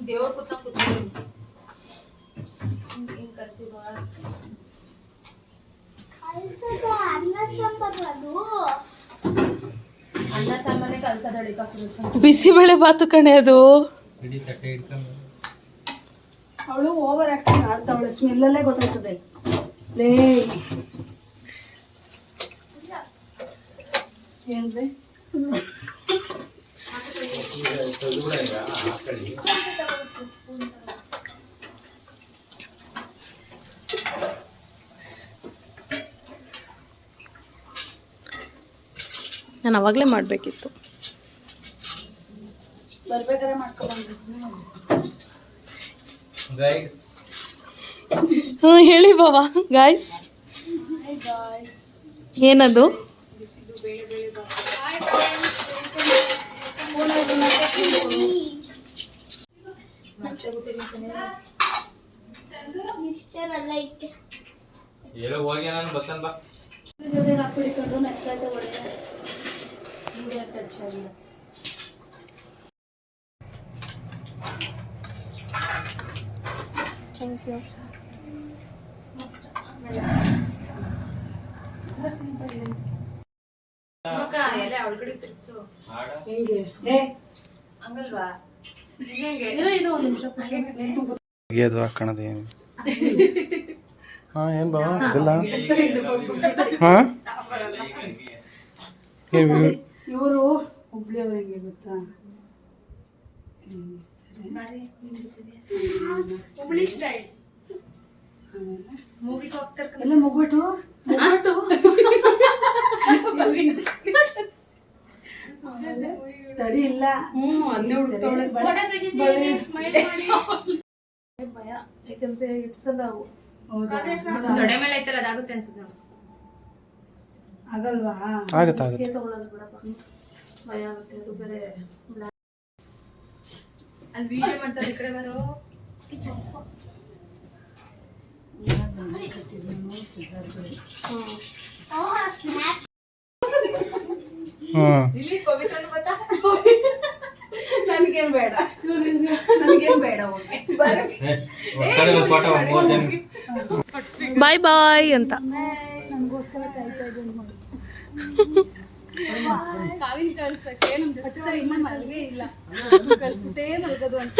ದೇವ್ರ ಕೂತ್ಕೊಂಡು ಹಿಂಗ್ ಕಲ್ಸಿರುವ ಅನ್ನ ಸಾಂಬಾರೇ ಕಲ್ಸೋದಡಿ ಬಿಸಿಬೇಳೆ ಬಾತು ಕಣೆ ಅದು. ಅವಳು ಓವರ್ ಆಕ್ಟಿಂಗ್ ಆಡ್ತಾವಳೆ, ಸ್ಮೆಲ್ಲಲ್ಲೇ ಗೊತ್ತಾಯ್ತದೆ. ಲೇ ಏನ್ರಿ ನಾನು ಅವಾಗಲೇ ಮಾಡಬೇಕಿತ್ತು. ಬರ್ಬೇಕಾದ್ರೆ ಮಾಡ್ಕೊಬಂದು. ಹೇಳಿ ಬಾಬಾ. ಗಾಯ್ಸ್ ಏನದು? ಹಾಕ್ಬಿಡಿಕೊಂಡು ಮೆತ್ತಗೆ ಒಳ್ಳೆ ಥ್ಯಾಂಕ್ ಯು. ಹಂಗಲ್ವಾ? ಅದು ಹಾಕೋಣದೇನು? ಹಾಂ ಏನು ಬಾವ ಇದೆಲ್ಲ? ಹಾಂ ಇವರು ಹುಬ್ಳಿಯವ್ರು ಹೆಂಗೆ ಗೊತ್ತಾ? ಹುಬ್ಳಿ ಸ್ಟೈಲ್ ಎಲ್ಲ ಮುಗ್ಬಿಟ್ಟು ತಡಿ ಇಲ್ಲ. ಭಯ, ಯಾಕಂದ್ರೆ ಇಡ್ಸಲ್ಲ ಅವು. ದೊಡ್ಡ ಮೇಲೆ ಐತಲ್ಲ ಅದಾಗುತ್ತೆ ಅನ್ಸುತ್ತೆ. ಆಗಲ್ವಾ? ಆಗುತ್ತೆ ತಗೊಳ್ಳಲ್ಲ ಬಿಡಪ್ಪ, ಭಯ ಆಗುತ್ತೆ. ಅದು ಬೇರೆ ಅಲ್ಲಿ ವಿಡಿಯೋ ಮಾಡ್ತಾರೆ. ಈ ಕಡೆ ಬರೋ ಇಲ್ಲಿ ಪವಿತ್ರ ಗೊತ್ತಾ? ನನ್ಗೇನ್ ಬೇಡ, ನನ್ಗೇನ್ ಬೇಡ. ಬಾಯ್ ಬಾಯ್ ಅಂತ. ನನಗೋಸ್ಕರ ಕಾಯ್ತಾ ಇದ್ದೀನಿ ನೋಡಿ. ಕಾವಿನ ಕಳ್ಸಕ್ಕೆ ನಮ್ ಜೊತೆ ಇನ್ನ ಮಲ್ಗೆ ಇಲ್ಲ, ಕಳ್ಸಿಟ್ಟೇ ಮಲ್ಗದು ಅಂತ.